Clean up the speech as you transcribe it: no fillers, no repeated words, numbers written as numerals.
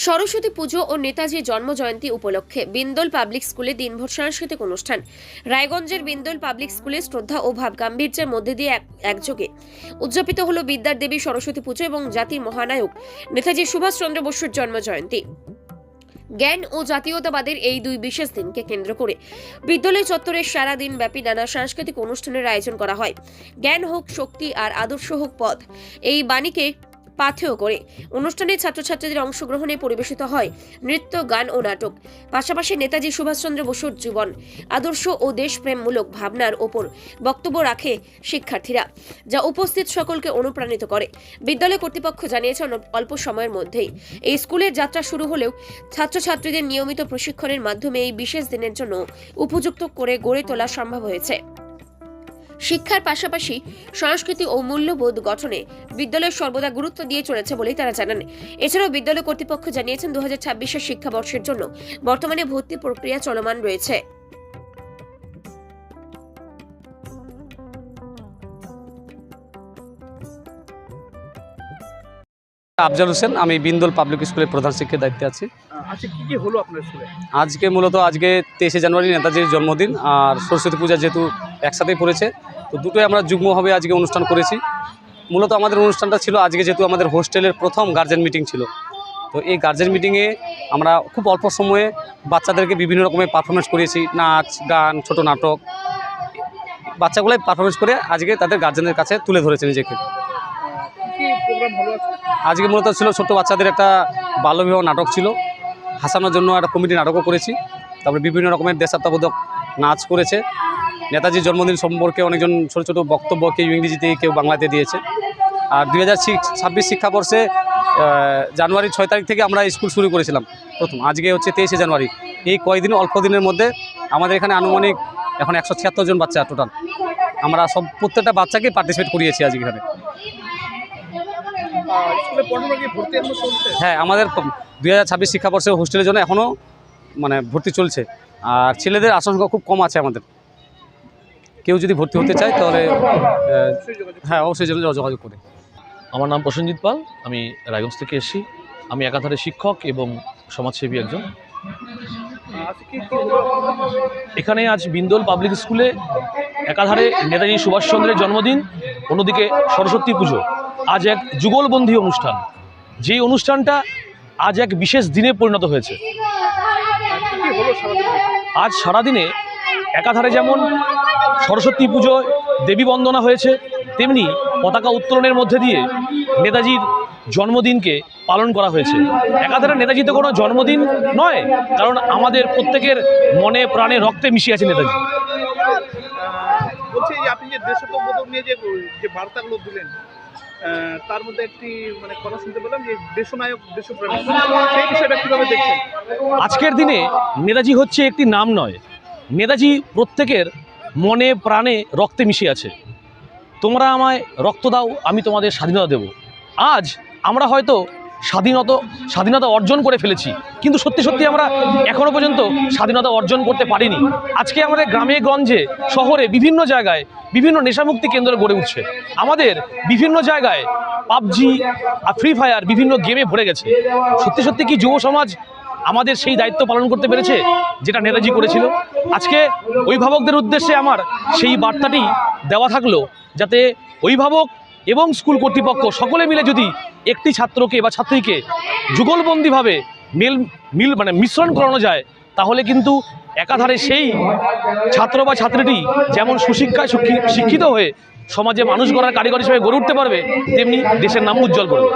সরস্বতী পুজো ও নেতাজি জন্মজয়ন্তী উপলক্ষে বিন্দোল পাবলিক স্কুলে দিনভর সাংস্কৃতিক অনুষ্ঠান। রায়গঞ্জের বিন্দোল পাবলিক স্কুলে শ্রদ্ধা ও ভাবগাম্ভীর্যের মধ্যে দিয়ে একযোগে উদযাপিত হলো বিদ্যার দেবী সরস্বতী পুজো এবং জাতির মহানায়ক নেতাজি সুভাষচন্দ্র বসুর জন্মজয়ন্তী। জ্ঞান ও জাতীয়তাবাদের এই দুই বিশেষ দিনকে কেন্দ্র করে বিদ্যালয় চত্বরে সারাদিন ব্যাপী নানা সাংস্কৃতিক অনুষ্ঠানের আয়োজন করা হয়। জ্ঞান হোক শক্তি আর আদর্শ হোক পথ, এই বাণীকে পাথেয় করে অনুষ্ঠানে ছাত্রছাত্রীদের অংশগ্রহণে পরিবেশিত হয় নৃত্য, গান ও নাটক। পাশাপাশি নেতাজি সুভাষচন্দ্র বসুর জীবন, আদর্শ ও দেশপ্রেমমূলক ভাবনার ওপর বক্তব্য রাখে শিক্ষার্থীরা, যা উপস্থিত সকলকে অনুপ্রাণিত করে। বিদ্যালয় কর্তৃপক্ষ জানিয়েছে অল্প সময়ের মধ্যেই এই স্কুলের যাত্রা শুরু হলেও ছাত্রছাত্রীদের নিয়মিত প্রশিক্ষণের মাধ্যমে এই বিশেষ দিনের জন্য উপযুক্ত করে গড়ে তোলা সম্ভব হয়েছে। শিক্ষার পাশাপাশি সংস্কৃতি ও মূল্যবোধ গঠনে বিদ্যালয় সর্বদা গুরুত্ব দিয়ে চলেছে বলেই তারা জানান। এছাড়াও বিদ্যালয় কর্তৃপক্ষ জানিয়েছেন 2026 শিক্ষাবর্ষের জন্য বর্তমানে ভর্তি প্রক্রিয়া চলমান রয়েছে। আফজাল হোসেন, আমি বিন্দোল পাবলিক স্কুলের প্রধান শিক্ষকের দায়িত্বে আছি। কি হলো আপনার স্কুলে? আজকে মূলত 23শে জানুয়ারি নেতাজির জন্মদিন আর সরস্বতী পূজা যেহেতু একসাথেই পড়েছে, তো দুটোই আমরা যুগ্মভাবে আজকে অনুষ্ঠান করেছি। মূলত আমাদের অনুষ্ঠানটা ছিল আজকে, যেহেতু আমাদের হোস্টেলের প্রথম গার্জেন মিটিং ছিল, তো এই গার্জেন মিটিংয়ে আমরা খুব অল্প সময়ে বাচ্চাদেরকে বিভিন্ন রকমের পারফরমেন্স করিয়েছি, নাচ, গান, ছোট নাটক। বাচ্চাগুলোই পারফরমেন্স করে আজকে তাদের গার্জেনের কাছে তুলে ধরেছে নিজেকে। আজকে মূলত ছিল ছোট্ট বাচ্চাদের একটা বাল্যবিবাহ নাটক ছিল, হাসানোর জন্য একটা কমিটি নাটকও করেছি। তারপরে বিভিন্ন রকমের দেশাত্মবোধক নাচ করেছে। নেতাজির জন্মদিন সম্পর্কে অনেকজন ছোটো ছোটো বক্তব্য, কেউ ইংরেজিতে কেউ বাংলাতে দিয়েছে। আর 2026 শিক্ষাবর্ষে জানুয়ারি 6 তারিখ থেকে আমরা স্কুল শুরু করেছিলাম প্রথম। আজকে হচ্ছে 23শে জানুয়ারি। এই কয়েকদিন অল্প দিনের মধ্যে আমাদের এখানে আনুমানিক এখন 176 জন বাচ্চা টোটাল। আমরা প্রত্যেকটা বাচ্চাকে পার্টিসিপেট করিয়েছি আজকে এখানে। হ্যাঁ, আমাদের 2026 শিক্ষাবর্ষে হোস্টেলের জন্য এখনও ভর্তি চলছে। আর ছেলেদের আসন খুব কম আছে আমাদের। কেউ যদি ভর্তি হতে চায় তাহলে হ্যাঁ অবশ্যই যোগাযোগ করে। আমার নাম প্রসেনজিৎ পাল, আমি রায়গঞ্জ থেকে এসেছি। আমি একাধারে শিক্ষক এবং সমাজসেবী একজন। এখানে আজ বিন্দোল পাবলিক স্কুলে একাধারে নেতাজি সুভাষচন্দ্রের জন্মদিন, অন্যদিকে সরস্বতী পুজো, আজ এক যুগলবন্দী অনুষ্ঠান। যেই অনুষ্ঠানটা আজ এক বিশেষ দিনে পরিণত হয়েছে। আজ সারাদিনে একাধারে যেমন সরস্বতী পুজো দেবী বন্দনা হয়েছে, তেমনি পতাকা উত্তোলনের মধ্যে দিয়ে নেতাজির জন্মদিনকে পালন করা হয়েছে। একাধারে নেতাজি তো কোনো জন্মদিন নয়, কারণ আমাদের প্রত্যেকের মনে প্রাণে রক্তে মিশে আছে নেতাজি। বলছি আপনি যে দেশাত্মবোধক নিয়ে যে বার্তাগুলো দিলেন, তার মধ্যে একটি কথা শুনতে পেলাম যে দেশনায়ক, দেশপ্রেমিক, সেই বিষয়টা কীভাবে দেখছেন? আজকের দিনে নেতাজি হচ্ছে একটি নাম নয়, নেতাজি প্রত্যেকের মনে প্রাণে রক্তে মিশে আছে। তোমরা আমায় রক্ত দাও, আমি তোমাদের স্বাধীনতা দেব। আজ আমরা হয়তো স্বাধীনতা অর্জন করে ফেলেছি, কিন্তু সত্যি সত্যি আমরা এখনও পর্যন্ত স্বাধীনতা অর্জন করতে পারিনি। আজকে আমাদের গ্রামে গঞ্জে শহরে বিভিন্ন জায়গায় বিভিন্ন নেশামুক্তি কেন্দ্র গড়ে উঠছে। আমাদের বিভিন্ন জায়গায় পাবজি আর ফ্রি ফায়ার বিভিন্ন গেমে ভরে গেছে। সত্যি সত্যি কি যুব সমাজ আমাদের সেই দায়িত্ব পালন করতে পেরেছে যেটা নেতাজি করেছিল? আজকে অভিভাবকদের উদ্দেশ্যে আমার সেই বার্তাটি দেওয়া থাকলো, যাতে অভিভাবক এবং স্কুল কর্তৃপক্ষ সকলে মিলে যদি একটি ছাত্রকে বা ছাত্রীকে যুগলবন্দীভাবে মিশ্রণ করানো যায়, তাহলে কিন্তু একাধারে সেই ছাত্র বা ছাত্রীটি যেমন সুশিক্ষায় শিক্ষিত হয়ে সমাজে মানুষ গড়ার কারিগর হিসেবে গড়ে উঠতে পারবে, তেমনি দেশের নাম উজ্জ্বল করবে।